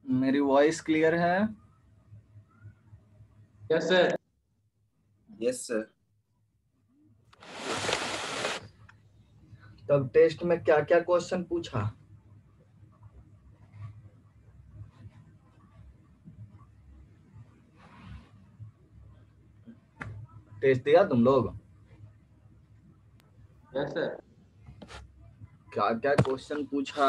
मेरी voice clear है? Yes sir. Yes sir. तब टेस्ट में क्या क्या क्वेश्चन पूछा? टेस्ट दिया तुम लोग? Yes sir. क्या क्या क्वेश्चन पूछा?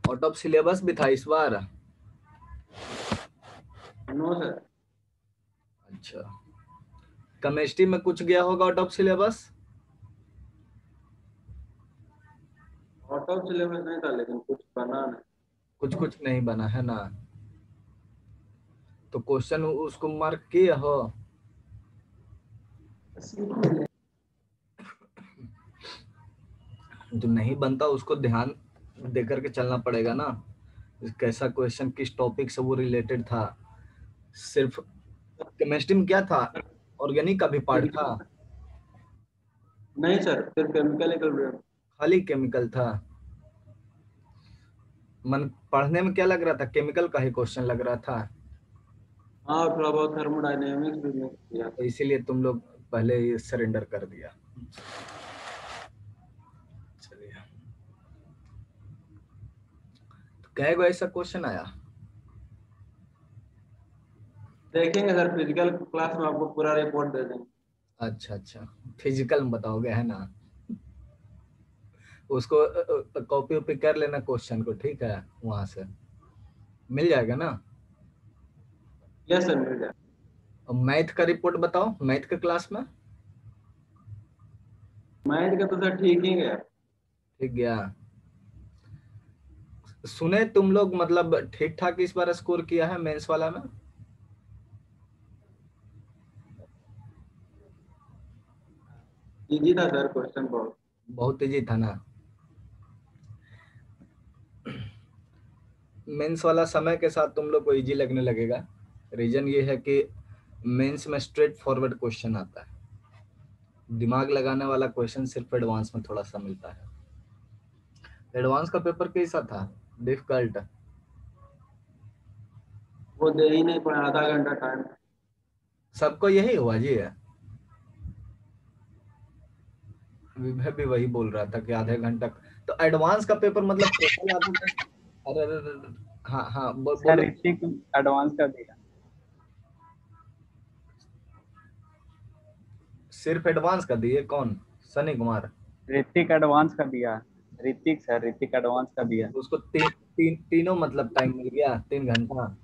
आउट ऑफ सिलेबस भी था इस बार? No sir. अच्छा, केमिस्ट्री में कुछ गया होगा out of syllabus? Out of syllabus नहीं था, लेकिन कुछ बना नहीं। कुछ कुछ नहीं बना है ना? तो क्वेश्चन उसको मार्क किए हो? जो नहीं बनता उसको ध्यान दे करके चलना पड़ेगा ना, कैसा क्वेश्चन, किस टॉपिक से वो रिलेटेड था। सिर्फ केमिस्ट्री में क्या था, ऑर्गेनिक का भी पार्ट था? नहीं सर, सिर्फ केमिकल इक्विलिब्रियम। खाली केमिकल था? मन पढ़ने में क्या लग रहा था, केमिकल का ही क्वेश्चन लग रहा था? हाँ, थोड़ा बहुत थर्मोडायनेमिक्स भी मिक्स किया। तो इसीलिए तुम लोग पहले ही सरेंडर कर दिया। चलिए, तो कै गो ऐसा क्वेश्चन आया? देखेंगे सर, फिजिकल क्लास में आपको पूरा रिपोर्ट दे देंगे। अच्छा अच्छा, फिजिकल में बताओगे है ना? उसको कॉपी वॉपी कर लेना क्वेश्चन को, ठीक है? वहां से मिल जाएगा ना? यस सर, मिल जाए। और मैथ का रिपोर्ट बताओ, मैथ के क्लास में। मैथ का तो सर ठीक ही गया। ठीक गया? सुने तुम लोग मतलब ठीक ठाक इस बार स्कोर किया है मेंस वाला में? इजी था सर क्वेश्चन बहुत। बहुत इजी था ना? मेंस वाला समय के साथ तुम लोग को इजी लगने लगेगा। रीजन ये है कि मेंस में स्ट्रेट फॉरवर्ड क्वेश्चन आता है, दिमाग लगाने वाला क्वेश्चन सिर्फ एडवांस में थोड़ा सा मिलता है। एडवांस का पेपर कैसा था, डिफिकल्ट? वो दे ही नहीं पाए, आधा घंटा टाइम। सबको यही हुआ जी? विभय भी वही बोल रहा था कि आधे घंटा। तो एडवांस का पेपर मतलब टोटल आधा? अरे अरे अरे, अरे, हाँ हाँ सर बोलो। ऋतिक एडवांस का दिया। सिर्फ एडवांस का दिए? कौन? सनी कुमार? ऋतिक एडवांस का दिया। ऋतिक सर, ऋतिक एडवांस का दिया। उसको तीनों मतलब टाइम मिल गया, 3 घंटा?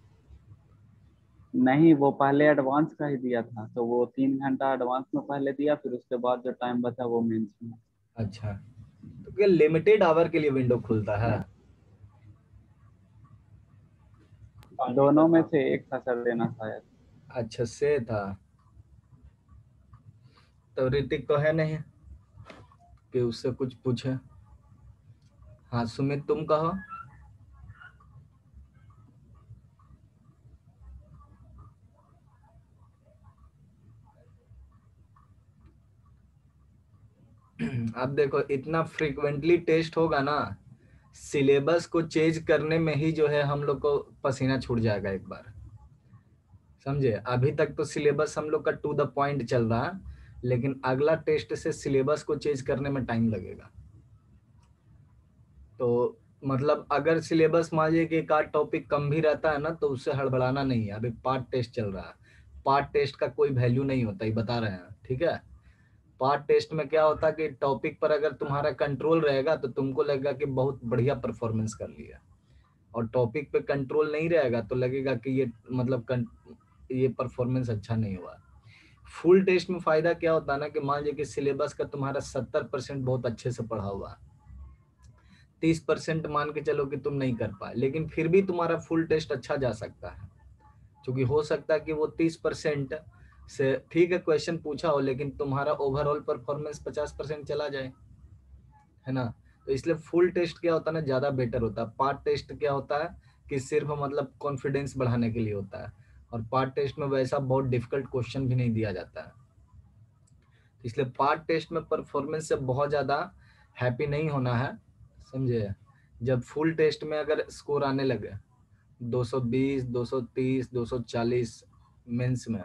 नहीं, वो पहले एडवांस का ही दिया था, तो वो 3 घंटा एडवांस में पहले दिया, फिर उसके बाद जो टाइम बचा वो मेंस में। अच्छा, तो क्या लिमिटेड आवर के लिए विंडो खुलता है? दोनों में से एक था सर देना शायद। अच्छा से था। तो ऋतिक तो है नहीं कि उससे कुछ पूछे। हाँ सुमित, तुम कहो। अब देखो, इतना फ्रीक्वेंटली टेस्ट होगा ना, सिलेबस को चेंज करने में ही जो है हम लोग को पसीना छूट जाएगा एक बार, समझे? अभी तक तो सिलेबस हम लोग का टू द पॉइंट चल रहा है, लेकिन अगला टेस्ट से सिलेबस को चेंज करने में टाइम लगेगा। तो मतलब अगर सिलेबस मान लीजिए कि एक आध टॉपिक कम भी रहता है ना, तो उससे हड़बड़ाना नहीं है। अभी पार्ट टेस्ट चल रहा है, पार्ट टेस्ट का कोई वैल्यू नहीं होता, ये बता रहे हैं, ठीक है? पार्ट टेस्ट में क्या होता है कि टॉपिक पर अगर तुम्हारा कंट्रोल रहेगा तो तुमको लगेगा कि बहुत बढ़िया परफॉर्मेंस कर लिया, और टॉपिक पे कंट्रोल नहीं रहेगा तो लगेगा कि ये मतलब ये परफॉर्मेंस अच्छा नहीं हुआ। फुल टेस्ट में फायदा क्या होता है ना कि मान लीजिए कि सिलेबस का तुम्हारा 70% बहुत अच्छे से पढ़ा हुआ, 30% मान के चलो कि तुम नहीं कर पाए, लेकिन फिर भी तुम्हारा फुल टेस्ट अच्छा जा सकता है, क्योंकि हो सकता है कि वो 30% से ठीक है क्वेश्चन पूछा हो, लेकिन तुम्हारा ओवरऑल परफॉर्मेंस 50% चला जाए, है ना? तो इसलिए फुल टेस्ट क्या होता है ना, ज्यादा बेटर होता है। पार्ट टेस्ट क्या होता है कि सिर्फ मतलब कॉन्फिडेंस बढ़ाने के लिए होता है, और पार्ट टेस्ट में वैसा बहुत डिफिकल्ट क्वेश्चन भी नहीं दिया जाता है। इसलिए पार्ट टेस्ट में परफॉर्मेंस से बहुत ज्यादा हैप्पी नहीं होना है, समझे। जब फुल टेस्ट में अगर स्कोर आने लगे 220, 230, 240 मेंस में,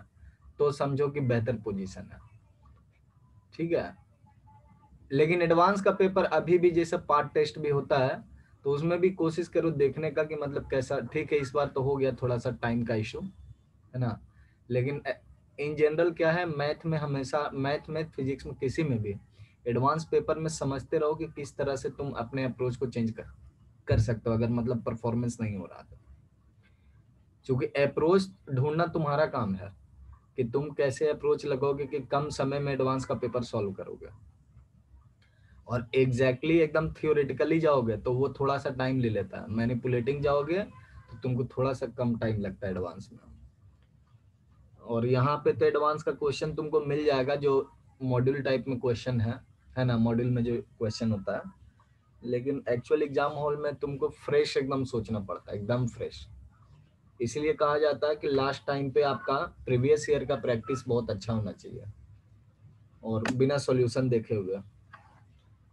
तो समझो कि बेहतर पोजीशन है, ठीक है। लेकिन एडवांस का पेपर अभी भी जैसे पार्ट टेस्ट भी होता है, तो उसमें भी कोशिश करो देखने का कि मतलब कैसा, ठीक है इस बार तो हो गया थोड़ा सा टाइम का इशू, है ना। लेकिन इन जनरल क्या है, मैथ में हमेशा, मैथ फिजिक्स में किसी में भी एडवांस पेपर में समझते रहो कि किस तरह से तुम अपने अप्रोच को चेंज कर सकते हो, अगर मतलब परफॉर्मेंस नहीं हो रहा तो। क्योंकि अप्रोच ढूंढना तुम्हारा काम है कि तुम कैसे अप्रोच लगोगे कि कम समय में एडवांस का पेपर सॉल्व करोगे। और एग्जैक्टली एकदम थियोरेटिकली जाओगे तो वो थोड़ा सा टाइम ले लेता है, मैनिपुलेटिंग जाओगे तो तुमको थोड़ा सा कम टाइम लगता है एडवांस में। और यहाँ पे तो एडवांस का क्वेश्चन तुमको मिल जाएगा जो मॉड्यूल टाइप में क्वेश्चन है ना, मॉड्यूल में जो क्वेश्चन होता है। लेकिन एक्चुअल एग्जाम हॉल में तुमको फ्रेश एकदम सोचना पड़ता है, एकदम फ्रेश। इसलिए कहा जाता है कि लास्ट टाइम पे आपका प्रीवियस ईयर का प्रैक्टिस बहुत अच्छा होना चाहिए, और बिना सॉल्यूशन देखे हुए।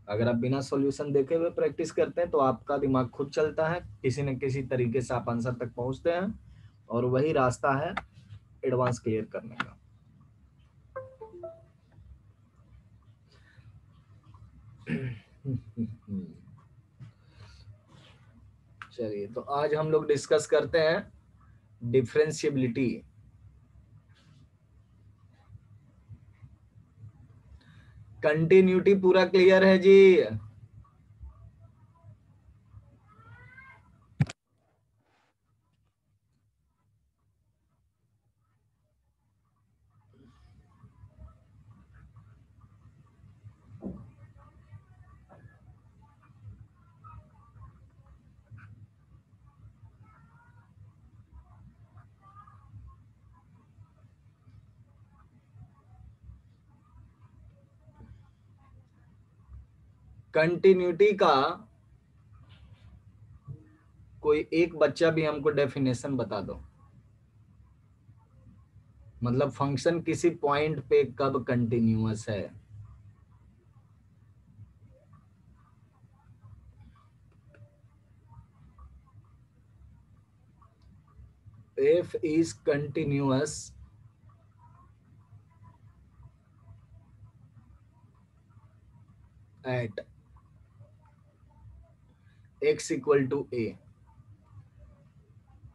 अगर आप बिना सॉल्यूशन देखे हुए प्रैक्टिस करते हैं तो आपका दिमाग खुद चलता है, किसी न किसी तरीके से आप आंसर तक पहुंचते हैं, और वही रास्ता है एडवांस क्लियर करने का। चलिए, तो आज हम लोग डिस्कस करते हैं डिफरेंशिएबिलिटी। कंटिन्यूटी पूरा क्लियर है जी? कंटिन्यूटी का कोई एक बच्चा भी हमको डेफिनेशन बता दो, मतलब फंक्शन किसी पॉइंट पे कब कंटिन्यूअस है। f is continuous at x equal to a,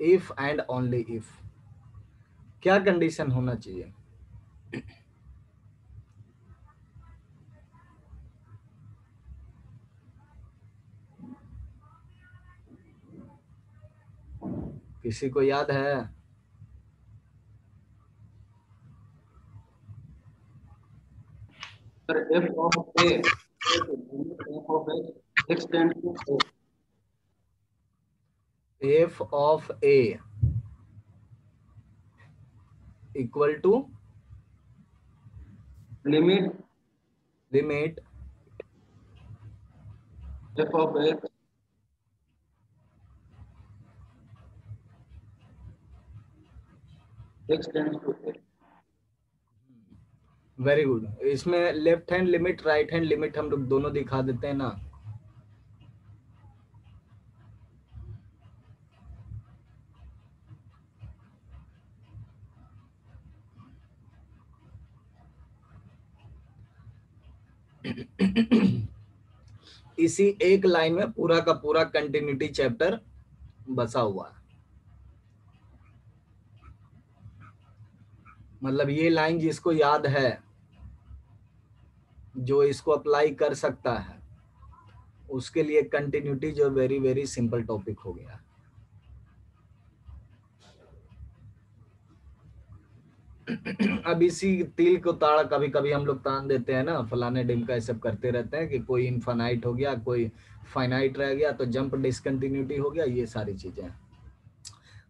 if and only if। क्या कंडीशन होना चाहिए? किसी को याद है? Sir f of a, f of x tends to a, f of a equal to limit limit f of x x tends to a। Very good. इसमें left hand limit, right hand limit हम लोग दोनों दिखा देते हैं ना। इसी एक लाइन में पूरा का पूरा कंटिन्यूटी चैप्टर बसा हुआ है। मतलब ये लाइन जिसको याद है, जो इसको अप्लाई कर सकता है, उसके लिए कंटिन्यूटी जो वेरी वेरी सिंपल टॉपिक हो गया। अब इसी तिल को ताड़ा कभी कभी हम लोग तान देते हैं ना, फलाने डिम का सब करते रहते हैं कि कोई इनफाइनाइट हो गया, कोई फाइनाइट रह गया, तो जंप डिसकंटिन्यूटी हो गया, ये सारी चीजें।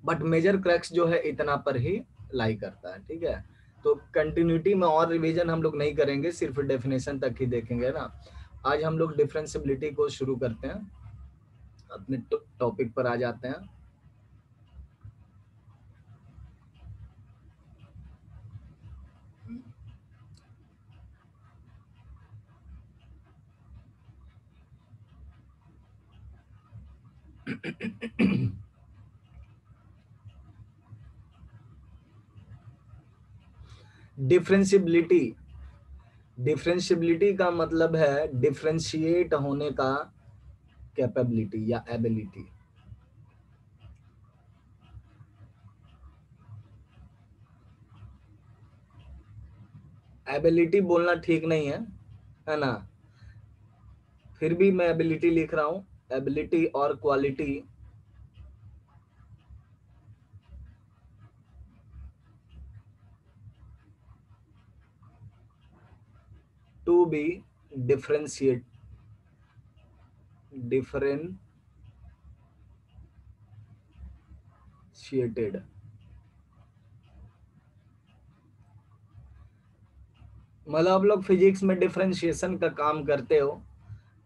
बट मेजर क्रैक्स जो है इतना पर ही लाई करता है, ठीक है। तो कंटिन्यूटी में और रिवीजन हम लोग नहीं करेंगे, सिर्फ डेफिनेशन तक ही देखेंगे ना। आज हम लोग डिफरेंशिएबिलिटी को शुरू करते हैं, अपने टॉपिक पर आ जाते हैं। डिफरेंशियबिलिटी, डिफरेंशियबिलिटी का मतलब है डिफरेंशिएट होने का कैपेबिलिटी या एबिलिटी। एबिलिटी बोलना ठीक नहीं है ना, फिर भी मैं एबिलिटी लिख रहा हूं। एबिलिटी और क्वालिटी टू बी डिफरेंशिएटेड। मतलब आप लोग फिजिक्स में डिफरेंशिएशन का काम करते हो,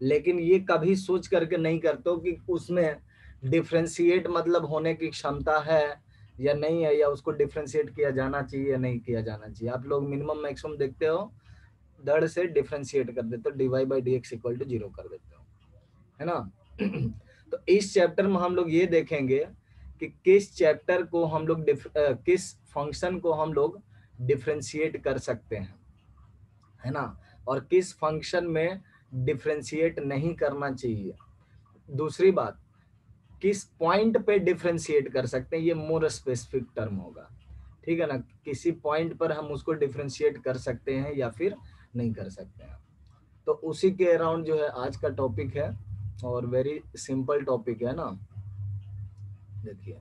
लेकिन ये कभी सोच करके नहीं करते हो कि उसमें डिफरेंशिएट मतलब होने की क्षमता है या नहीं है, या उसको डिफरेंशिएट किया जाना चाहिए या नहीं किया जाना चाहिए। आप लोग मिनिमम मैक्सिमम देखते हो, दड़ से डिफरेंशिएट कर देते हो, dy by dx equal to 0 कर देते हो, है ना। तो इस चैप्टर में हम लोग ये देखेंगे कि किस चैप्टर को हम लोग किस फंक्शन को हम लोग डिफरेंशिएट कर सकते हैं, है ना, और किस फंक्शन में डिफरेंशिएट नहीं करना चाहिए। दूसरी बात, किस पॉइंट पे डिफरेंशिएट कर सकते हैं, ये मोर स्पेसिफिक टर्म होगा, ठीक है ना। किसी पॉइंट पर हम उसको डिफरेंशिएट कर सकते हैं या फिर नहीं कर सकते हैं। तो उसी के अराउंड जो है आज का टॉपिक है, और वेरी सिंपल टॉपिक है ना। देखिए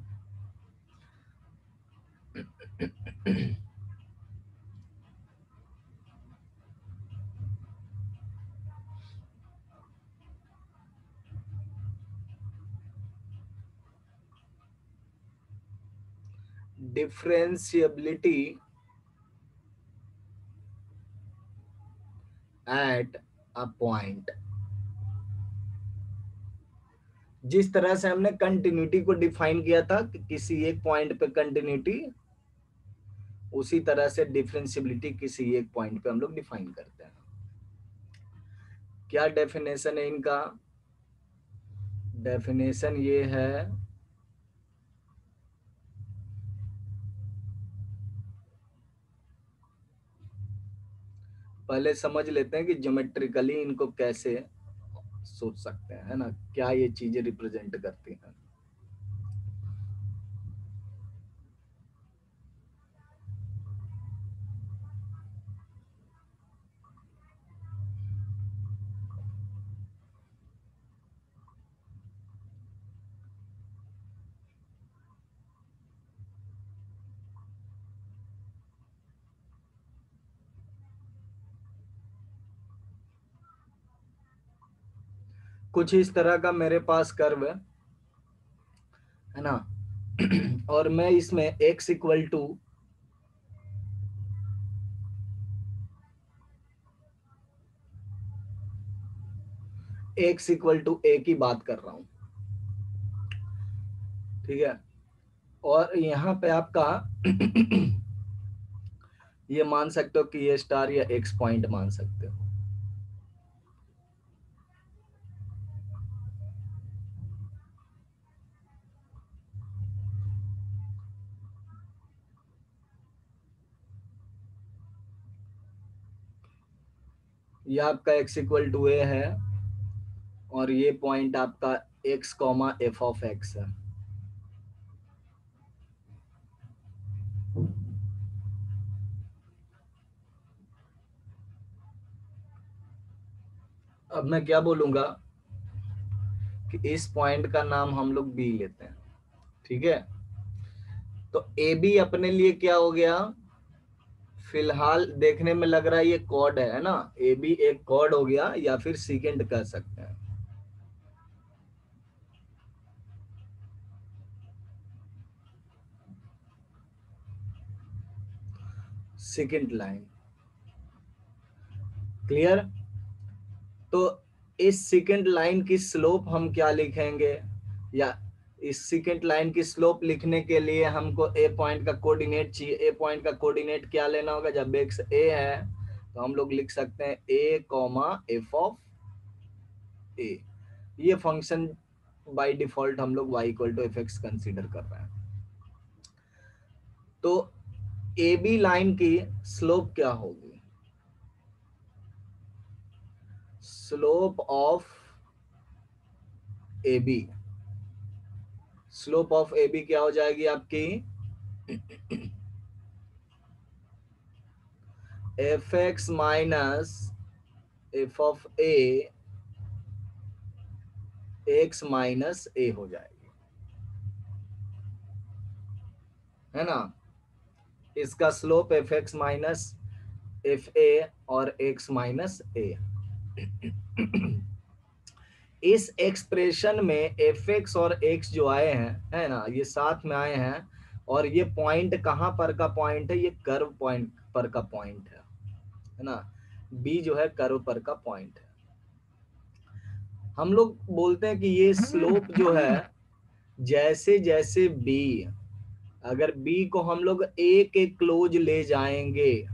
डिफरेंशियबिलिटी एट अ पॉइंट। जिस तरह से हमने कंटिन्यूटी को डिफाइन किया था कि किसी एक पॉइंट पे कंटिन्यूटी, उसी तरह से डिफरेंशियबिलिटी किसी एक पॉइंट पे हम लोग डिफाइन करते हैं। क्या डेफिनेशन है इनका? डेफिनेशन ये है, पहले समझ लेते हैं कि ज्योमेट्रिकली इनको कैसे सोच सकते हैं, है ना, क्या ये चीजें रिप्रेजेंट करती हैं। कुछ इस तरह का मेरे पास कर्व है ना, और मैं इसमें x इक्वल टू a की बात कर रहा हूं, ठीक है। और यहाँ पे आपका ये मान सकते हो कि ये स्टार या x पॉइंट मान सकते हो। ये आपका x इक्वल टू a है, और ये पॉइंट आपका x comma F of x है। अब मैं क्या बोलूंगा कि इस पॉइंट का नाम हम लोग b लेते हैं, ठीक है। तो ए बी अपने लिए क्या हो गया, फिलहाल देखने में लग रहा है ये कॉर्ड है ना, ए बी एक कॉर्ड हो गया, या फिर सीकेंट कह सकते हैं। Second line clear. तो इस सेकेंड लाइन की स्लोप हम क्या लिखेंगे, या इस सेकंड लाइन की स्लोप लिखने के लिए हमको ए पॉइंट का कोऑर्डिनेट चाहिए। ए पॉइंट का कोऑर्डिनेट क्या लेना होगा? जब एक्स ए है तो हम लोग लिख सकते हैं A comma F of A. ये फंक्शन बाय डिफॉल्ट हम लोग y equal to F X consider कर रहे हैं। तो ए बी लाइन की स्लोप क्या होगी? Slope of A B, slope of A B क्या हो जाएगी आपकी? F X minus F of A X minus A हो जाएगी, है ना। इसका slope F X minus F A और एक्स माइनस ए। इस एक्सप्रेशन में एफ एक्स और एक्स जो आए हैं, है ना, ये साथ में आए हैं, और ये पॉइंट कहां पर का पॉइंट है? ये कर्व पॉइंट पर का पॉइंट है ना। बी जो है कर्व पर का पॉइंट है। हम लोग बोलते हैं कि ये स्लोप जो है, जैसे जैसे बी, अगर बी को हम लोग ए के क्लोज ले जाएंगे,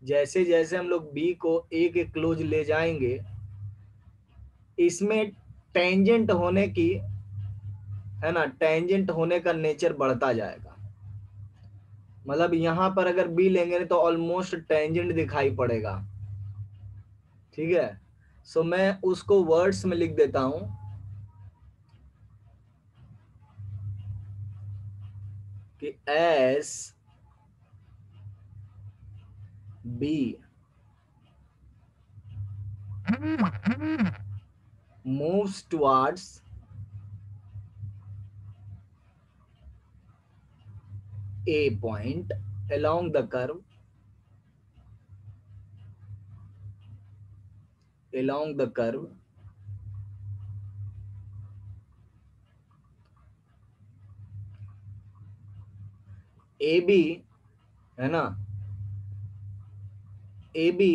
जैसे जैसे हम लोग बी को ए के क्लोज ले जाएंगे, इसमें टेंजेंट होने की, है ना, टेंजेंट होने का नेचर बढ़ता जाएगा। मतलब यहां पर अगर बी लेंगे तो ऑलमोस्ट टेंजेंट दिखाई पड़ेगा, ठीक है। सो मैं उसको वर्ड्स में लिख देता हूं कि as B moves towards a point along the curve, A B, है ना, A B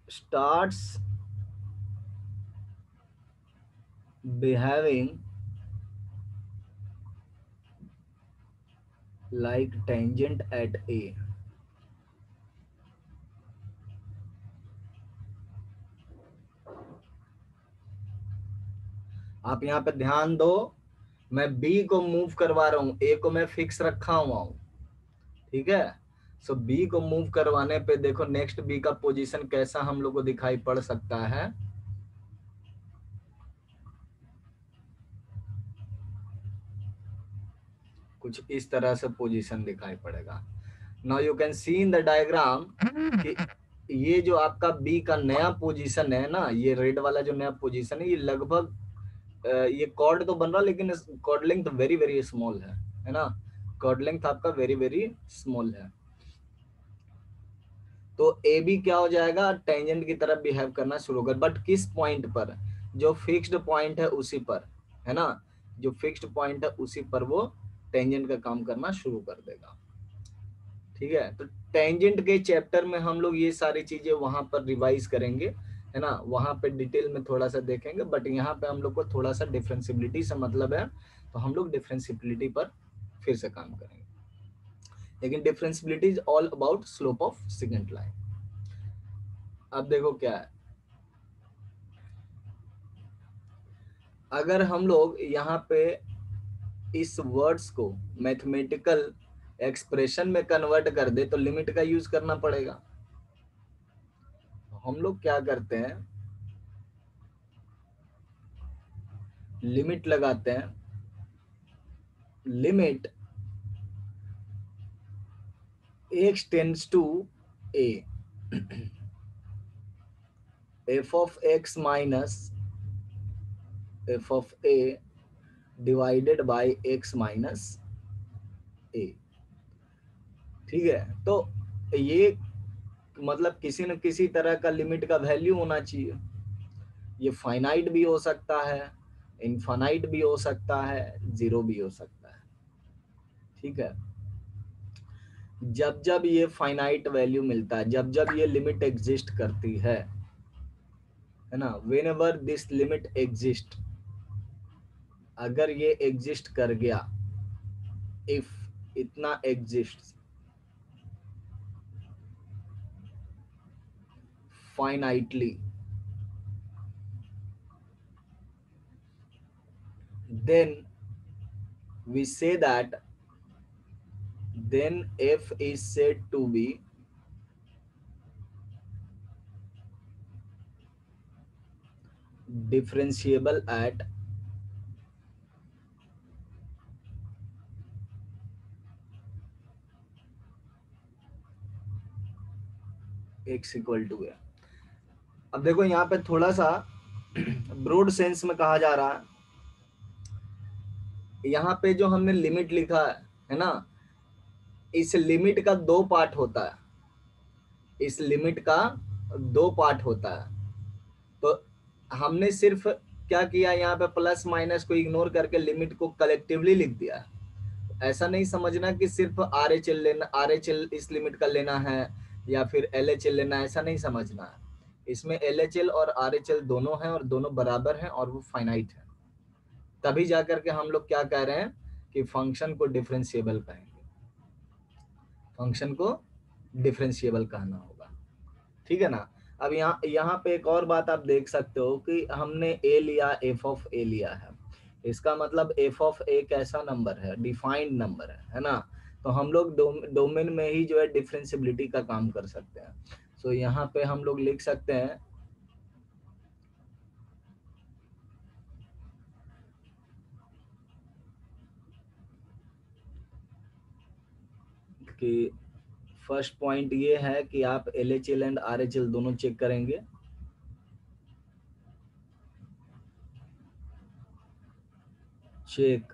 starts behaving like tangent at A. आप यहाँ पे ध्यान दो, मैं बी को मूव करवा रहा हूं, ए को मैं फिक्स रखा हुआ हूं, ठीक है। सो बी को मूव करवाने पे देखो नेक्स्ट बी का पोजीशन कैसा हम लोग को दिखाई पड़ सकता है। कुछ इस तरह से पोजीशन दिखाई पड़ेगा। Now you can see in the diagram कि ये जो आपका बी का नया पोजीशन है ना, ये रेड वाला जो नया पोजीशन है, ये लगभग ये कॉर्ड तो बन रहा, लेकिन chord length very very small है ना। कॉर्ड लेंथ आपका वेरी वेरी स्मॉल है। तो ए बी क्या हो जाएगा? टेंजेंट की तरफ बिहेव करना शुरू होगा, बट किस पॉइंट पर? जो फिक्स्ड पॉइंट है उसी पर, है ना। जो फिक्स्ड पॉइंट है उसी पर वो टेंजेंट का काम करना शुरू कर देगा, ठीक है। तो टेंजेंट के चैप्टर में हम लोग ये सारी चीजें वहां पर रिवाइज करेंगे, है ना, वहां पे डिटेल में थोड़ा सा देखेंगे, बट यहाँ पे हम लोग को थोड़ा सा डिफरेंशिएबिलिटी से मतलब है, तो हम लोग डिफरेंशिएबिलिटी पर फिर से काम करेंगे। लेकिन differentiability is all about slope of second line. अब देखो क्या है, अगर हम लोग यहाँ पे इस वर्ड्स को मैथमेटिकल एक्सप्रेशन में कन्वर्ट कर दे तो लिमिट का यूज करना पड़ेगा। हम लोग क्या करते हैं, लिमिट लगाते हैं। Limit x tends to a, f of x minus f of a divided by x minus a, ठीक है। तो ये मतलब किसी न किसी तरह का लिमिट का वैल्यू होना चाहिए। ये फाइनाइट भी हो सकता है, इनफाइनाइट भी हो सकता है, जीरो भी हो सकता है, ठीक है। जब जब ये फाइनाइट वैल्यू मिलता है, जब जब ये लिमिट एग्जिस्ट करती है, है ना, when ever this limit exist, अगर ये एग्जिस्ट कर गया, इफ इतना exist finitely, then we say that then f is said to be differentiable at x equal to है। अब देखो यहाँ पे थोड़ा सा ब्रॉड सेंस में कहा जा रहा है, यहाँ पे जो हमने लिमिट लिखा है ना, इस लिमिट का दो पार्ट होता है, इस लिमिट का दो पार्ट होता है। तो हमने सिर्फ क्या किया, यहाँ पे प्लस माइनस को इग्नोर करके लिमिट को कलेक्टिवली लिख दिया। ऐसा नहीं समझना कि सिर्फ आर एच एल लेना, आर एच एल इस लिमिट का लेना है या फिर एल एच एल लेना है, ऐसा नहीं समझना है। इसमें एल एच एल और आर एच एल दोनों हैं और दोनों बराबर हैं और वो फाइनाइट है। तभी जाकर के हम लोग क्या कह रहे हैं कि फंक्शन को डिफरेंशिएबल कहेंगे, फंक्शन को डिफरेंशिएबल कहना होगा, ठीक है ना। अब यहाँ पे एक और बात आप देख सकते हो कि हमने ए लिया, एफ ऑफ ए लिया है, इसका मतलब एफ ऑफ ए कैसा नंबर है, डिफाइंड नंबर है ना। तो हम लोग डोमेन में ही जो है डिफरेंशिएबिलिटी का काम कर सकते हैं। सो यहाँ पे हम लोग लिख सकते हैं कि फर्स्ट पॉइंट ये है कि आप L H L and R H L दोनों चेक करेंगे। Check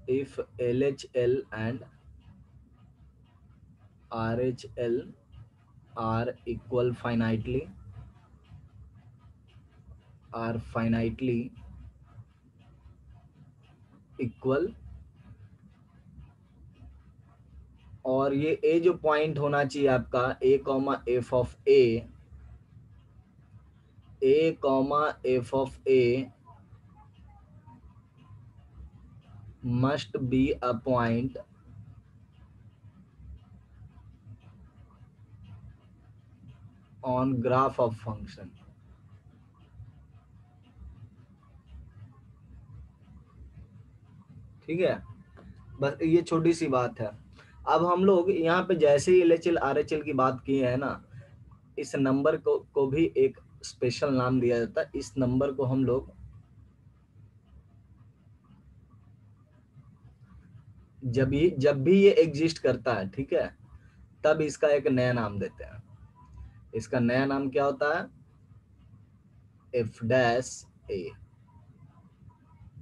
if LHL and RHL are equal finitely, are finitely equal, और ये ए जो पॉइंट होना चाहिए आपका a comma F of a comma F of a must be a point on graph of function। ठीक है, बस ये छोटी सी बात है। अब हम लोग यहाँ पे जैसे ही LHL RHL की बात की है ना, इस नंबर को भी एक स्पेशल नाम दिया जाता है। इस नंबर को हम लोग जब भी ये एग्जिस्ट करता है, ठीक है, तब इसका एक नया नाम देते हैं। इसका नया नाम क्या होता है, f dash a,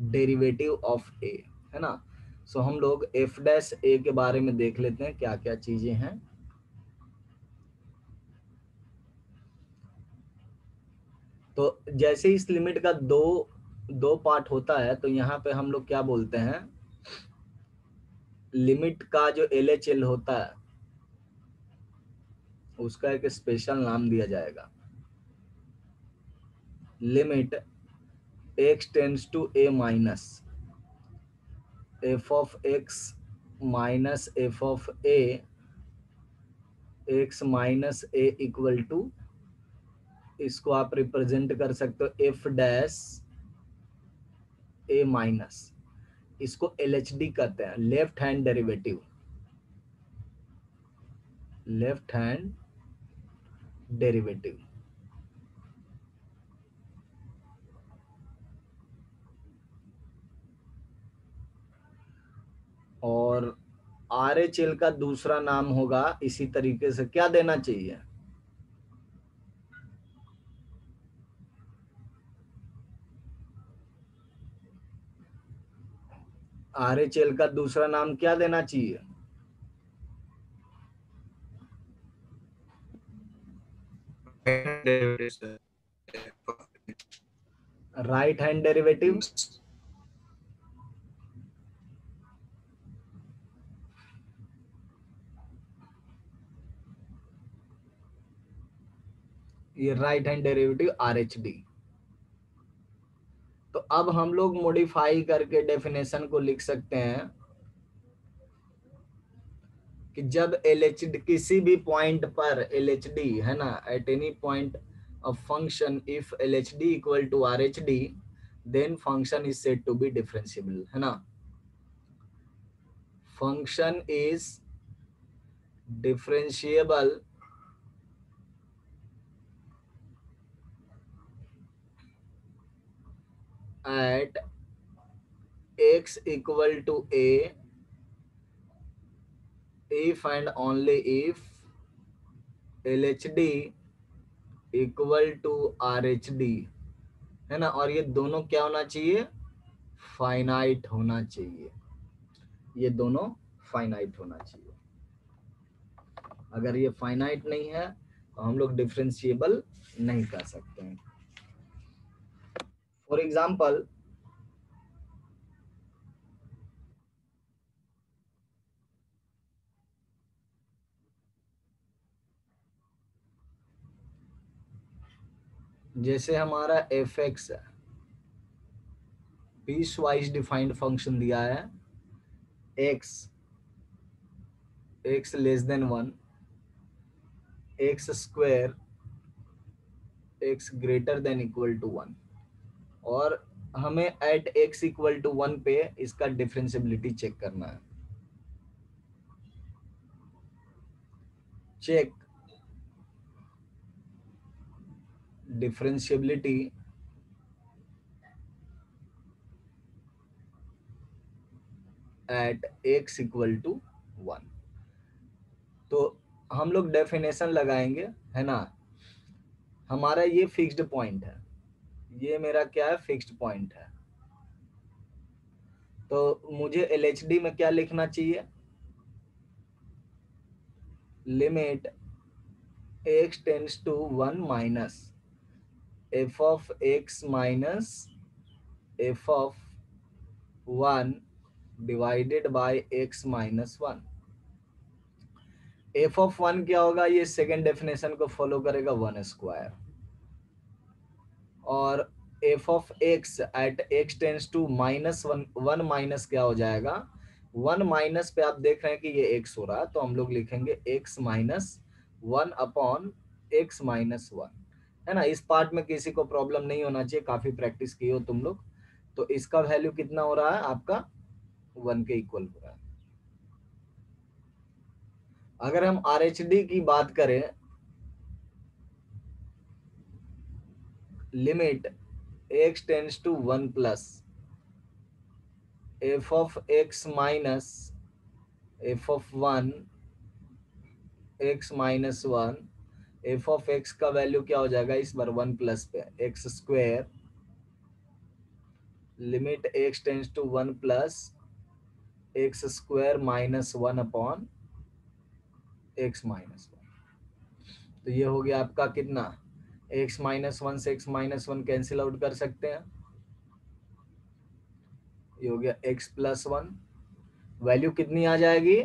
derivative of a, है ना। सो हम लोग एफ डैश ए के बारे में देख लेते हैं क्या क्या चीजें हैं। तो जैसे इस लिमिट का दो पार्ट होता है, तो यहाँ पे हम लोग क्या बोलते हैं, लिमिट का जो एल एच एल होता है उसका एक स्पेशल नाम दिया जाएगा। Limit x tends to a minus f of x minus f of a x minus a equal to, इसको आप रिप्रेजेंट कर सकते हो f डैश a माइनस, इसको LHD कहते हैं, left hand derivative, left hand derivative. और RHL का दूसरा नाम होगा इसी तरीके से, क्या देना चाहिए, RHL का दूसरा नाम क्या देना चाहिए, राइट हैंड डेरिवेटिव। ये right hand derivative are H D. तो अब हम लोग मॉडिफाई करके डेफिनेशन को लिख सकते हैं कि जब एल एच डी किसी भी पॉइंट पर एल एच डी है ना, at any point of function if L H D equal to R H D then function is said to be differentiable, है ना। Function is differentiable at x equal to a if and only if LHD equal to RHD, है ना। और ये दोनों क्या होना चाहिए, फाइनाइट होना चाहिए, ये दोनों फाइनाइट होना चाहिए। अगर ये फाइनाइट नहीं है तो हम लोग डिफरेंशिएबल नहीं कर सकते हैं। फॉर एग्जाम्पल जैसे हमारा f x piecewise defined function दिया है, x x less than 1, x square x greater than equal to 1, और हमें एट एक्स इक्वल टू 1 पे इसका डिफरेंशिएबिलिटी चेक करना है। Check differentiability at x equal to 1। तो हम लोग डेफिनेशन लगाएंगे, है ना। हमारा ये फिक्स्ड पॉइंट है, ये मेरा क्या है, फिक्स्ड पॉइंट है। तो मुझे LHD में क्या लिखना चाहिए, limit x tends to 1 minus f of x minus f of 1 divided by x minus 1। f of 1 क्या होगा, ये सेकेंड डेफिनेशन को फॉलो करेगा, 1 स्क्वायर। और f of x at x tends to minus 1, 1 minus क्या हो जाएगा, 1 माइनस पे आप देख रहे हैं कि ये x हो रहा है, तो हम लोग लिखेंगे x minus 1 upon x minus 1, है ना। इस पार्ट में किसी को प्रॉब्लम नहीं होना चाहिए, काफी प्रैक्टिस की हो तुम लोग। तो इसका वैल्यू कितना हो रहा है आपका, 1 के इक्वल हो रहा है। अगर हम RHD की बात करें, limit x tends to 1 plus f of x minus f of 1 x minus 1, f of x का वैल्यू क्या हो जाएगा इस बार 1 प्लस पे x square, limit x tends to 1 plus x square minus 1 upon x minus 1। तो ये हो गया आपका कितना, x माइनस 1 से x माइनस 1 कैंसिल आउट कर सकते हैं, ये हो गया x प्लस 1। वैल्यू कितनी आ जाएगी,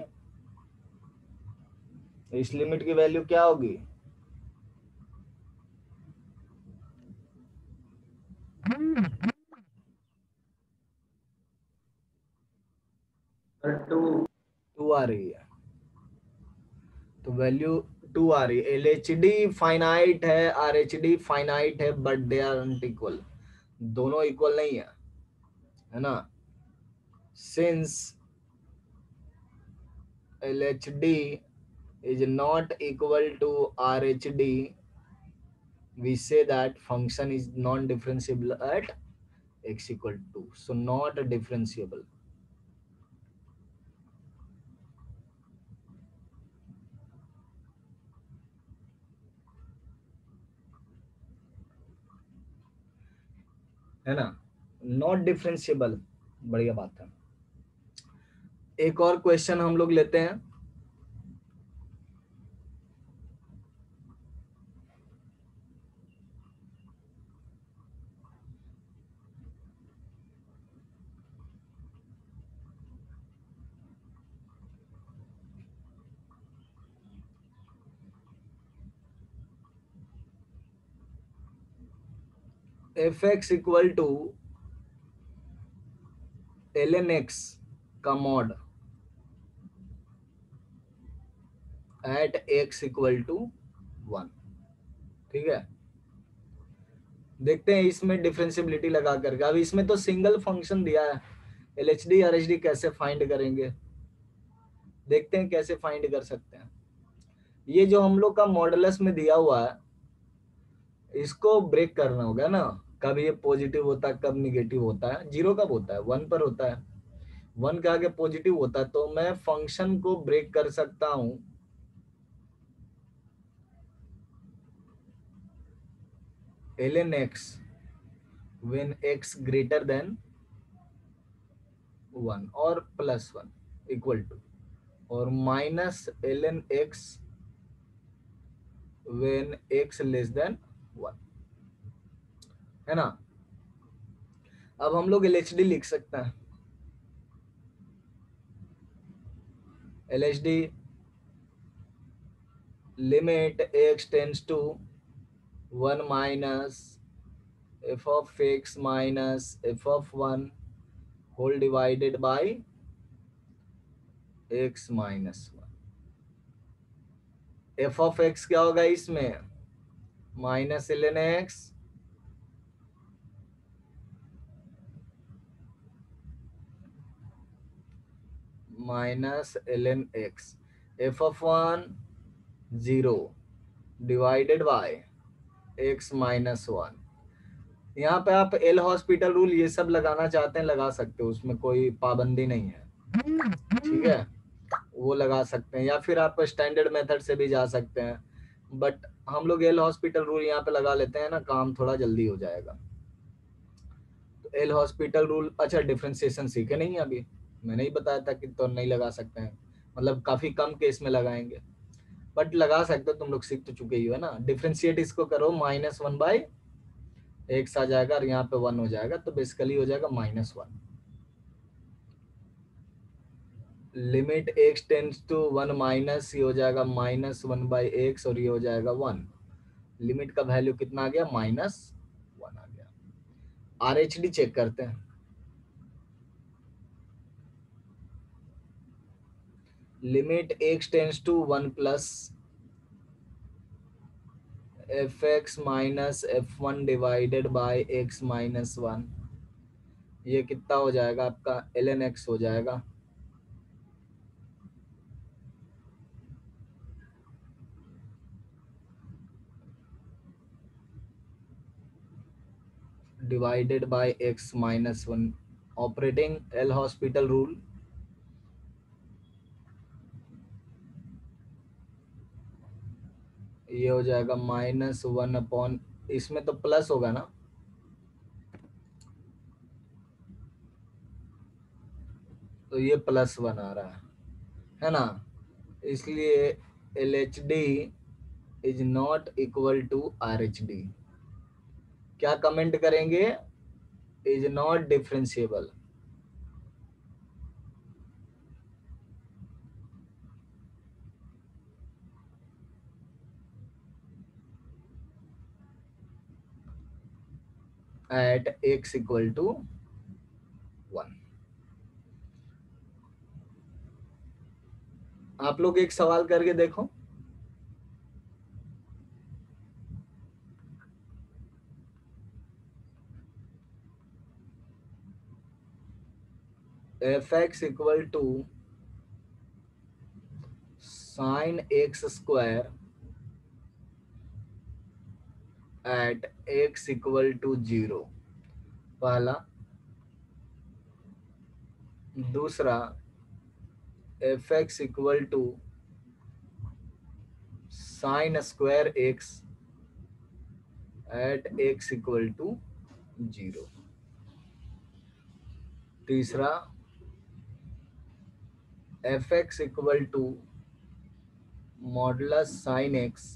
इस लिमिट की वैल्यू क्या होगी, टू 2 आ रही है। तो वैल्यू 2 आ रही है। LHD फाइनाइट है, RHD फाइनाइट है, but they are not equal, दोनों इक्वल नहीं है ना। Since LHD is not equal to RHD, we say that function is non-differentiable at x equal to 2, so not differentiable, है ना, नॉट डिफरेंशिएबल। बढ़िया बात है। एक और क्वेश्चन हम लोग लेते हैं। F x equal to l n x का mod at x equal to 1। ठीक है, देखते हैं इसमें डिफरेंशियबिलिटी लगा करके। अब इसमें तो सिंगल फंक्शन दिया है, L H D R H D कैसे फाइंड करेंगे, देखते हैं कैसे फाइंड कर सकते हैं। ये जो हम लोग का मॉडुलस में दिया हुआ है, इसको ब्रेक करना होगा ना, कब ये पॉजिटिव होता है कब निगेटिव होता है, जीरो कब होता है, 1 पर होता है, 1 के आगे पॉजिटिव होता है। तो मैं फंक्शन को ब्रेक कर सकता हूं ln x when x greater than 1 और +1 इक्वल टू, और minus ln x when x less than 1, है ना। अब हम लोग LHD लिख सकते हैं, LHD limit x tends to 1 minus f of x minus f of 1 whole divided by x minus 1। f of x क्या होगा इसमें, minus ln x minus ln x, f of 1 0 divided by x minus 1। यहाँ पे आप L hospital rule ये सब लगाना चाहते हैं लगा सकते हो, उसमें कोई पाबंदी नहीं है, ठीक है, वो लगा सकते हैं, या फिर आप स्टैंडर्ड मेथड से भी जा सकते हैं, बट हम लोग एल हॉस्पिटल रूल यहाँ पे लगा लेते हैं ना, काम थोड़ा जल्दी हो जाएगा। तो एल हॉस्पिटल रूल, अच्छा डिफरेंशिएशन सीखे नहीं अभी, मैंने ही बताया था कि तो नहीं लगा सकते हैं, मतलब काफी कम केस में लगाएंगे, बट लगा सकते हो, तुम लोग सीख तो चुके ही हो ना। डिफरेंशिएट इसको करो, -1 बाय एक्स आ जाएगा और यहाँ पे 1 हो जाएगा, तो बेसिकली हो जाएगा -1। Limit x tends to 1 minus, ये हो जाएगा -1 बाई एक्स, और ये हो जाएगा 1। लिमिट का वैल्यू कितना आ गया, -1 आ गया। RHD चेक करते हैं, limit x tends to 1 plus fx minus f1 divided by x minus 1, ये कितना हो जाएगा आपका, ln x हो जाएगा। Divided by x minus 1, operating L hospital rule, ये हो जाएगा -1 अपॉन, इसमें तो प्लस होगा ना, तो ये +1 आ रहा है ना, इसलिए LHD is not equal to RHD। क्या कमेंट करेंगे, is not differentiable. At x equal to 1। आप लोग एक सवाल करके देखो, fx equal to sin x square at x equal to 0, पहला। दूसरा, fx equal to sin square x at x equal to 0। तीसरा, fx equal to modulus sin x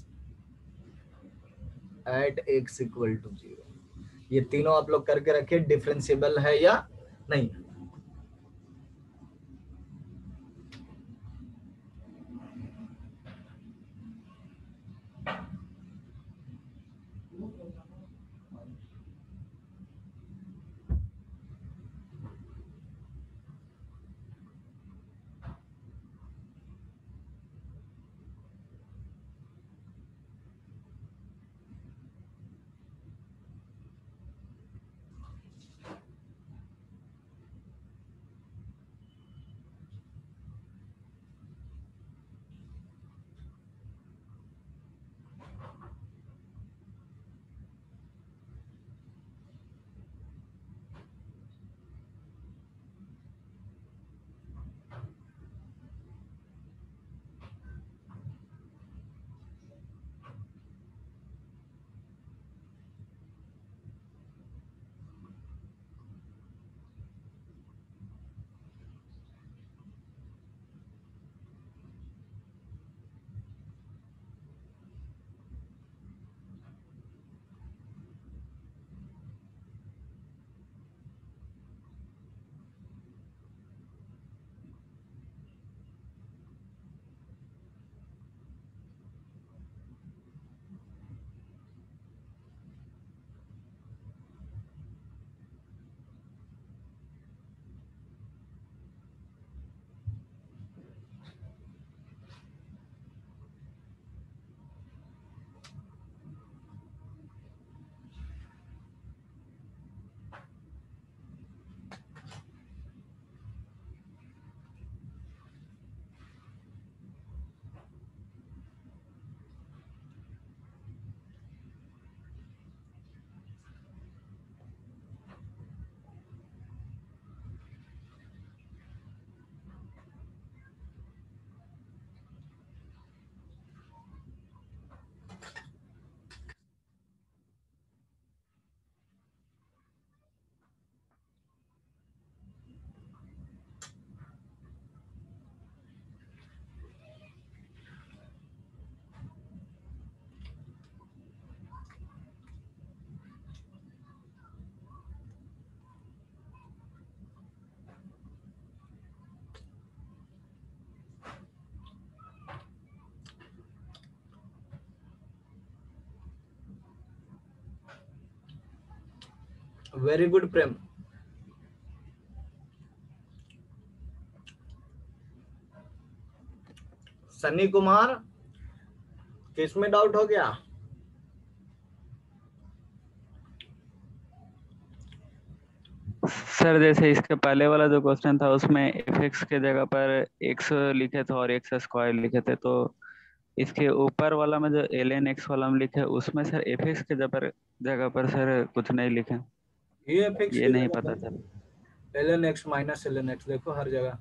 at x equal to 0। ये तीनों आप लोग करके रखिए, डिफरेंशिएबल है या नहीं। वेरी गुड प्रेम। सनी कुमार, किस में डाउट हो गया? सर जैसे इसके पहले वाला जो क्वेश्चन था उसमें एफ एक्स के जगह पर एक्स लिखे थे और एक्स स्क्वायर लिखे थे, तो इसके ऊपर वाला में जो एल एन एक्स वाला में लिखे उसमें सर एफ एक्स के जगह पर सर कुछ नहीं लिखे, ये फिक्स ये की नहीं जगह पता पर चला। ln x minus ln x देखो हर जगह।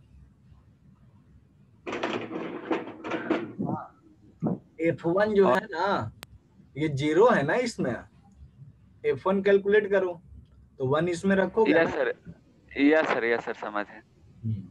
F1 जो और है ना, ये 0 है ना इसमें। F1 कैलकुलेट करो तो 1 इसमें रखोगे यस ना। सर, यस सर समझ है। हम्म।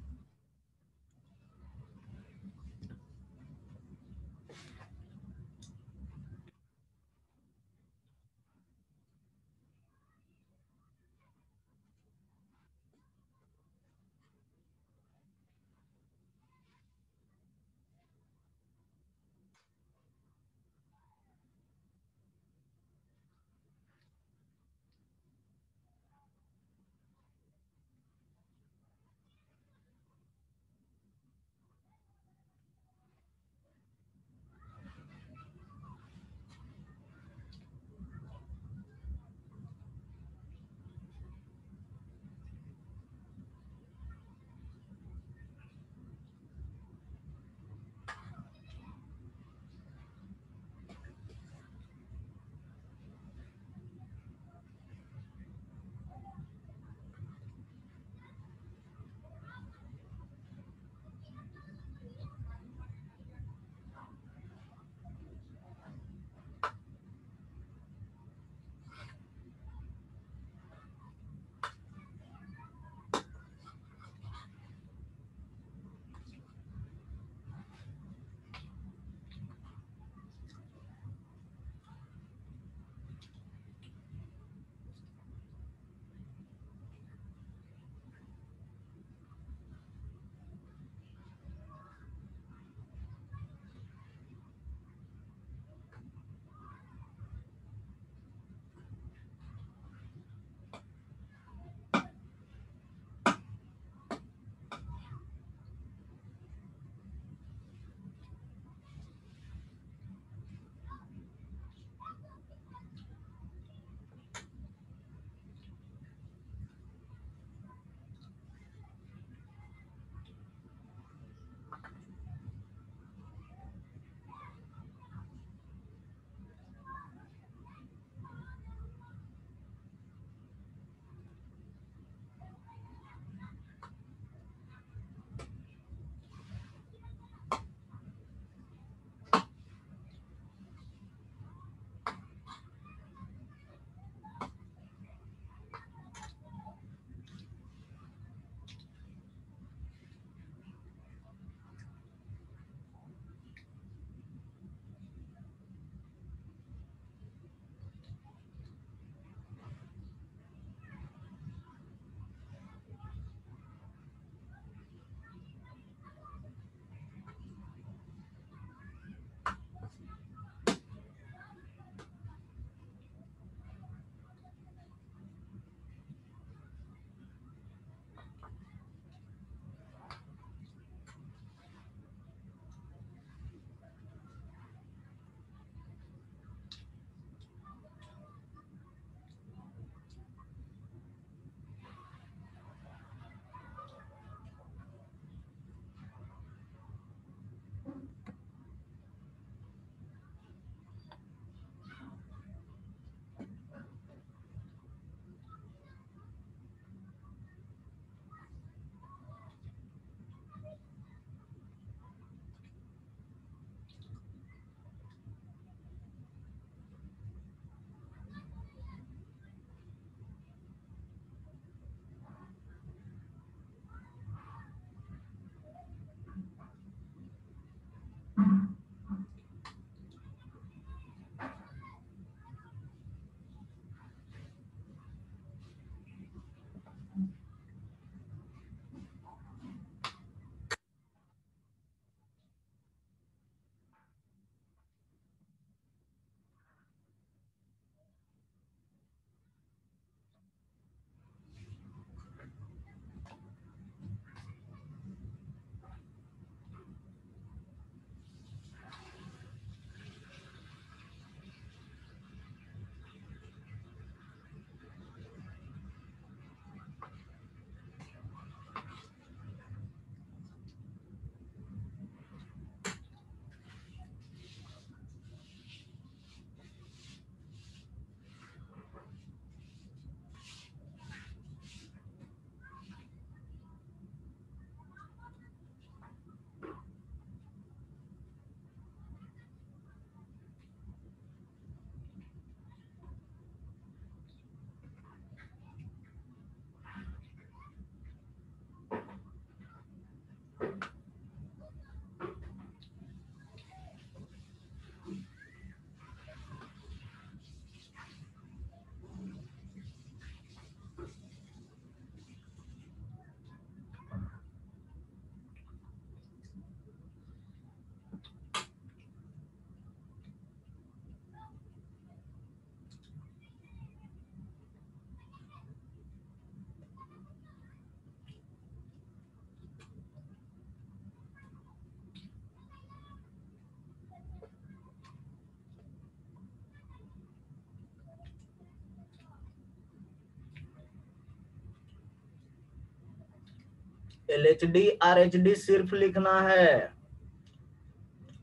LHD RHD सिर्फ लिखना है,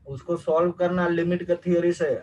उसको सॉल्व करना लिमिट के थियोरी से।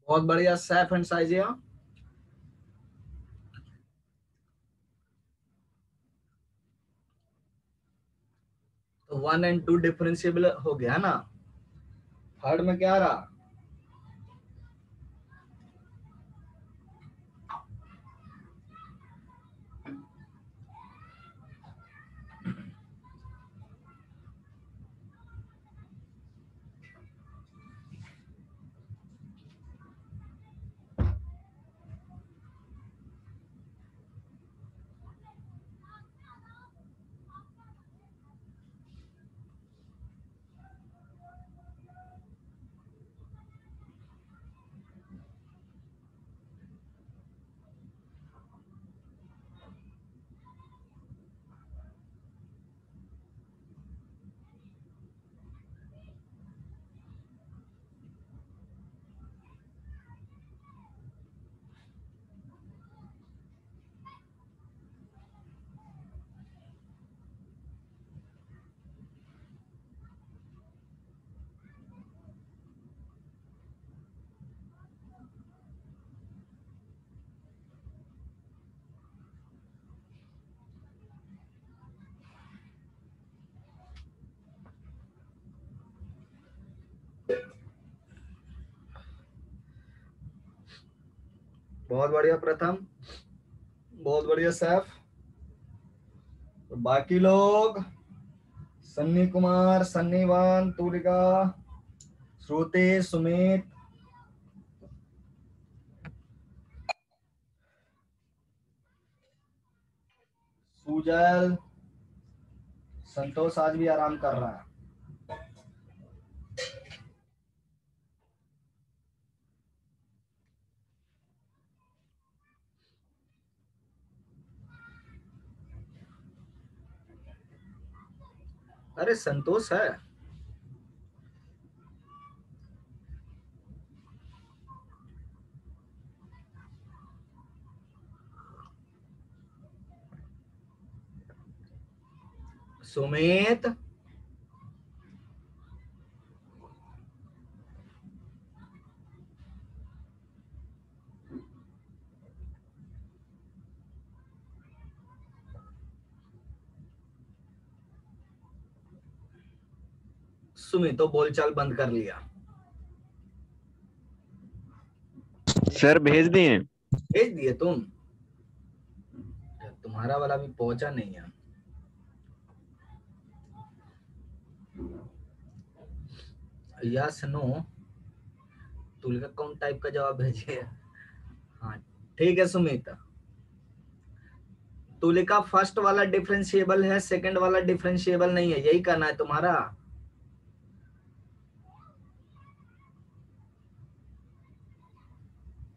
बहुत बढ़िया सैफ एंड साइजिया। तो 1 और 2 डिफरेंशिएबल हो गया ना। थर्ड में क्या रहा? बहुत बढ़िया प्रथम, बहुत बढ़िया सैफ। तो बाकी लोग सन्नी कुमार, सन्नीवान, तूलिका, श्रुति, सुमित, सुजल, संतोष आज भी आराम कर रहा है। अरे संतोष है। सुमित, सुमित तो बोलचाल बंद कर लिया। सर भेज दिए। भेज दिए तुम? तुम्हारा वाला भी पहुंचा नहीं है। यस नो तुलिका कौन टाइप का जवाब भेजिए। हाँ ठीक है सुमित, तू लिखा फर्स्ट वाला डिफरेंशिएबल है, सेकंड वाला डिफरेंशिएबल नहीं है, यही कहना है तुम्हारा?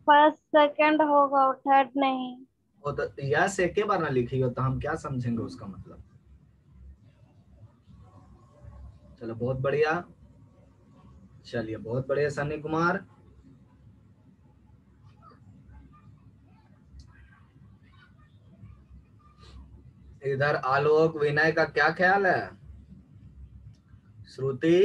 फर्स्ट सेकंड होगा और थर्ड नहीं। वो तो यस एक बार ना लिखी हो तो हम क्या समझेंगे उसका मतलब। चलो बहुत बढ़िया, चलिए बहुत बढ़िया सनी कुमार। इधर आलोक विनय का क्या ख्याल है? श्रुति,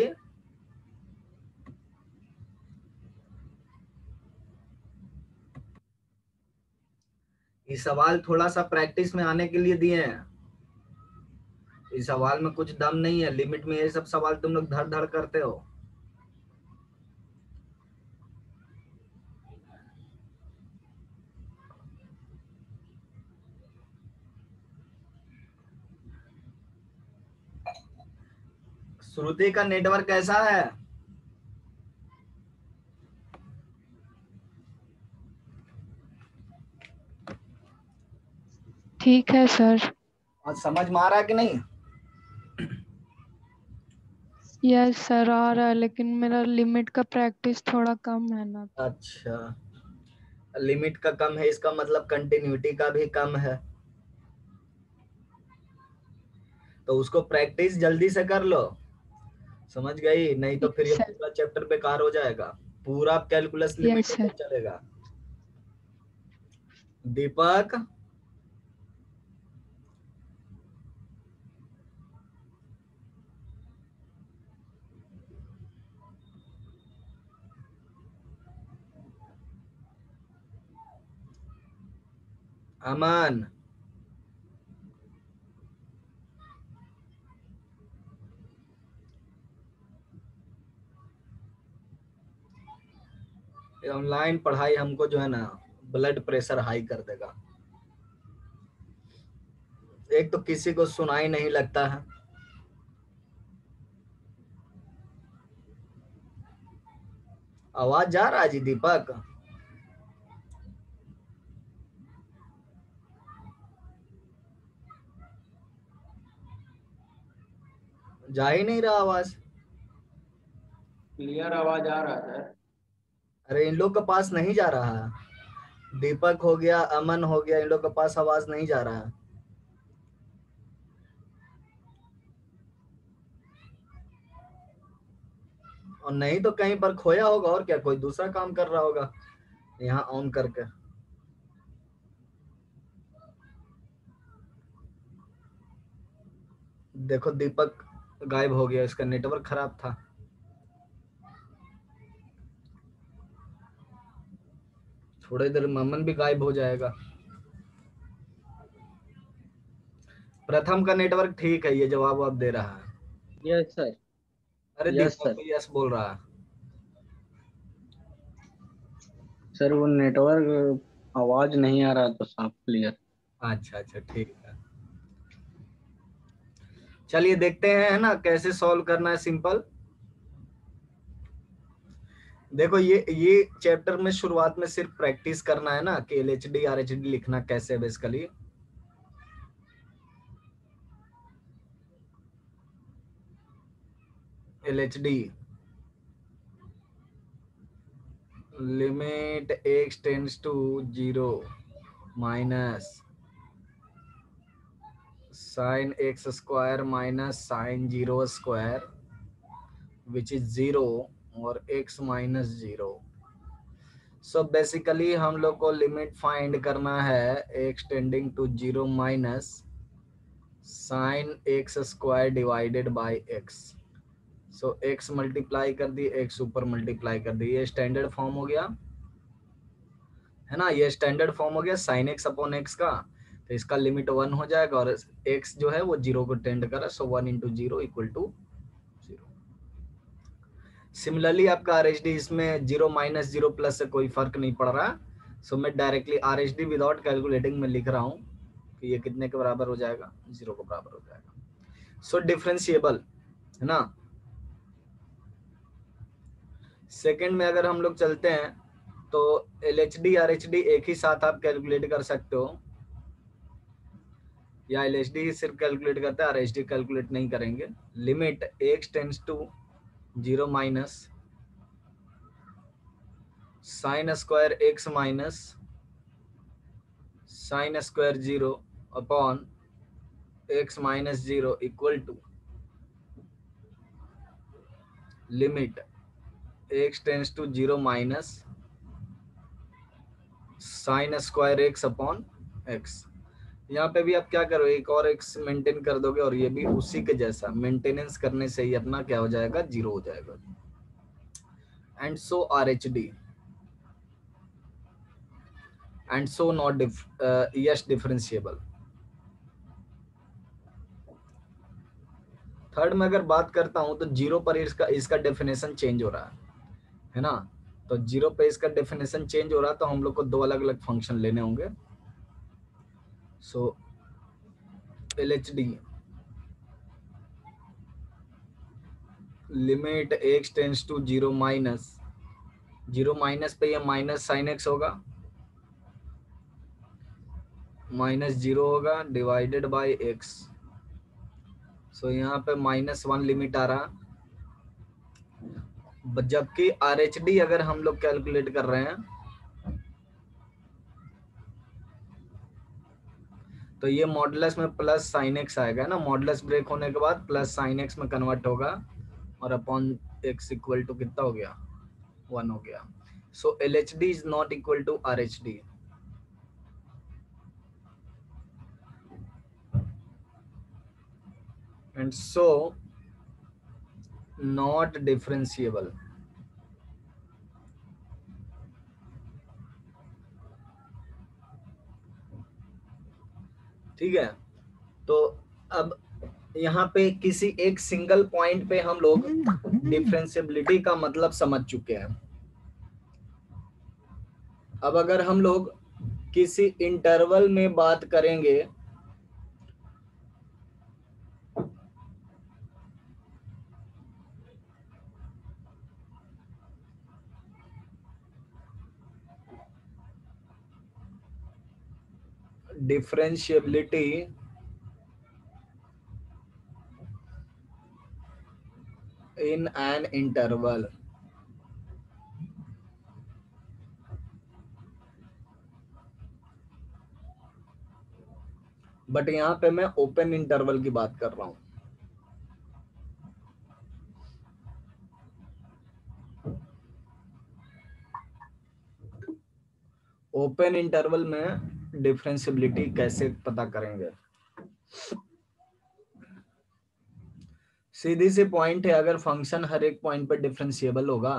ये सवाल थोड़ा सा प्रैक्टिस में आने के लिए दिए हैं, इस सवाल में कुछ दम नहीं है, लिमिट में ये सब सवाल तुम लोग धड़ धड़ करते हो। श्रुति का नेटवर्क कैसा है? ठीक है सर। और समझ में आ रहा है कि नहीं? यस सर आ रहा है, लेकिन मेरा लिमिट का प्रैक्टिस थोड़ा कम है ना। अच्छा, लिमिट का कम है इसका मतलब कंटिन्यूटी का भी कम है, तो उसको प्रैक्टिस जल्दी से कर लो, समझ गई? नहीं तो फिर ये पूरा चैप्टर बेकार हो जाएगा, पूरा कैलकुलस लिमिट यस सर। चलेगा। दीपक, अमन, ऑनलाइन पढ़ाई हमको जो है ना ब्लड प्रेशर हाई कर देगा। एक तो किसी को सुनाई नहीं लगता है, आवाज जा रहा है जी दीपक? जा ही नहीं रहा आवाज। क्लियर आवाज आ रहा है। अरे इन लोग के पास नहीं जा रहा है, दीपक हो गया, अमन हो गया, इन लोग के पास आवाज नहीं जा रहा है। और नहीं तो कहीं पर खोया होगा, और क्या कोई दूसरा काम कर रहा होगा यहाँ ऑन करके। देखो दीपक गायब हो गया, इसका नेटवर्क खराब था। थोड़ी देर में अमन भी गायब हो जाएगा। प्रथम का नेटवर्क ठीक है, ये जवाब आप दे रहा है। Yes sir. अरे यस दीपक सर। भी यस बोल रहा है। सर वो नेटवर्क आवाज नहीं आ रहा तो साफ क्लियर। अच्छा अच्छा ठीक है, चलिए देखते हैं है ना कैसे सॉल्व करना है। सिंपल देखो, ये चैप्टर में शुरुआत में सिर्फ प्रैक्टिस करना है ना कि LHD RHD लिखना कैसे basically. LHD limit x tends to 0 minus sine x square minus sine 0 square which is 0 और x माइनस 0। सो बेसिकली हम लोग को लिमिट फाइंड करना है x tending to 0 minus sine x square divided by x। So x multiply कर दी, x ऊपर multiply कर दी, ये स्टैंडर्ड फॉर्म हो गया है ना, ये स्टैंडर्ड फॉर्म हो गया साइन x अपॉन x का। तो इसका लिमिट 1 हो जाएगा और x जो है वो 0 को टेंड कर रहा है, सो 1 इंटू 0 इक्वल टू 0। सिमिलरली आपका RHD इसमें 0 माइनस 0 प्लस से कोई फर्क नहीं पड़ रहा, सो मैं डायरेक्टली RHD विदाउट कैलकुलेटिंग में लिख रहा हूँ कि ये कितने के बराबर हो जाएगा, 0 के बराबर हो जाएगा। सो डिफरेंशिएबल है ना। सेकंड में अगर हम लोग चलते हैं तो LHD RHD एक ही साथ आप कैलकुलेट कर सकते हो। या LHD ही सिर्फ कैलकुलेट करता है, RHD कैलकुलेट नहीं करेंगे। Limit x tends to 0 minus sine square x minus sine square 0 upon x minus 0 equal to limit x tends to 0 minus sine square x upon x। यहाँ पे भी आप क्या करो, एक और x मेंटेन कर दोगे और ये भी उसी के जैसा मेंटेनेंस करने से ही अपना क्या हो जाएगा, 0 हो जाएगा। And so RHD and so not yes differentiable. Third में अगर बात करता हूं तो 0 पर इसका डेफिनेशन चेंज हो रहा है ना। तो 0 पे इसका डेफिनेशन चेंज हो रहा है, तो हम लोग को दो अलग अलग फंक्शन लेने होंगे। So LHD limit x tends to 0 minus 0 minus पे ये माइनस साइन x होगा, माइनस 0 होगा डिवाइडेड बाय x। सो यहाँ पे -1 लिमिट आ रहा, जबकि RHD अगर हम लोग कैलकुलेट कर रहे हैं तो ये मॉडुलस में प्लस साइन x आएगा ना, मॉडुलस ब्रेक होने के बाद प्लस साइन x में कन्वर्ट होगा और अपॉन x इक्वल टू कितना हो गया, 1 हो गया। So LHD is not equal to RHD। And so not differentiable. ठीक है, तो अब यहाँ पे किसी एक सिंगल पॉइंट पे हम लोग डिफरेंशिएबिलिटी का मतलब समझ चुके हैं। अब अगर हम लोग किसी इंटरवल में बात करेंगे differentiability in an interval, but यहां पे मैं ओपन इंटरवल की बात कर रहा हूं। ओपन इंटरवल में डिफरेंशिएबिलिटी कैसे पता करेंगे? सीधी सी पॉइंट है, अगर फंक्शन हर एक पॉइंट पर डिफरेंशिएबल होगा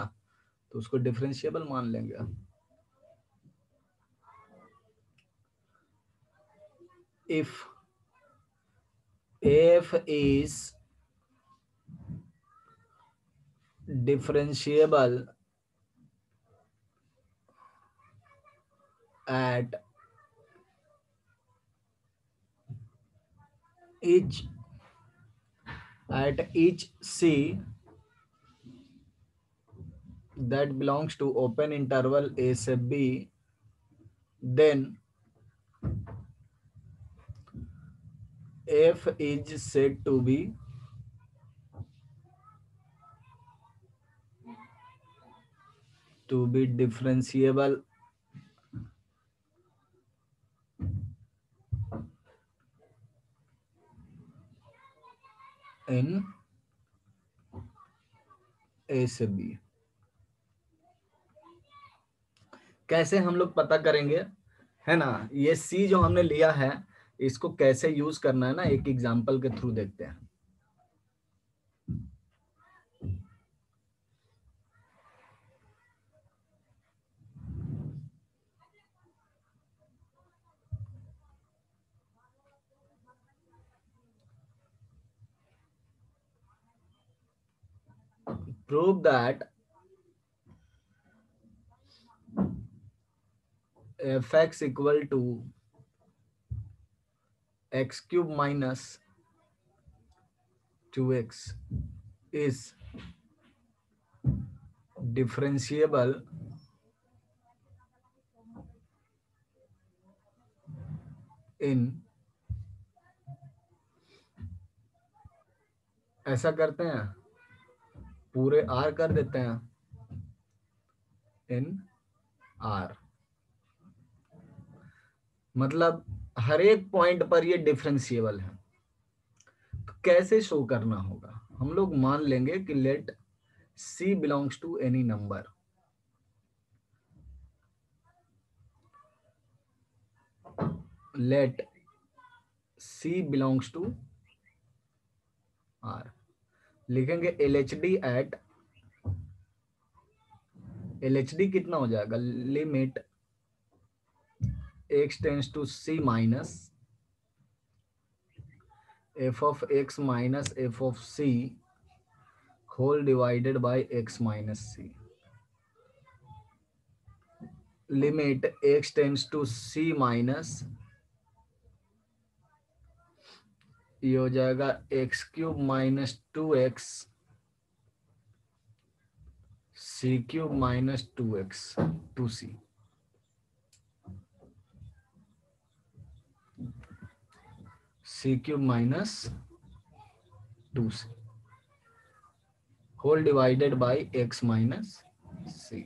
तो उसको डिफरेंशिएबल मान लेंगे। If f is differentiable at each c that belongs to open interval a sub b, then f is said to be differentiable in a से b। कैसे हम लोग पता करेंगे, है ना? ये c जो हमने लिया है इसको कैसे यूज करना है ना, एक एग्जांपल के थ्रू देखते हैं। Prove that fx equal to x cube minus 2x is differentiable in ऐसा करते हैं, पूरे आर कर देते हैं इन आर, मतलब हर एक पॉइंट पर ये डिफरेंशिएबल है। तो कैसे शो करना होगा, हम लोग मान लेंगे कि late C belongs to any number, let C belongs to R, लिखेंगे LHD कितना हो जाएगा, limit x tends to C minus f of x minus f of C whole divided by x minus C, limit x tends to C minus, ये हो जाएगा x cube minus 2x C cube minus 2x 2C, C cube minus 2C whole divided by x minus C।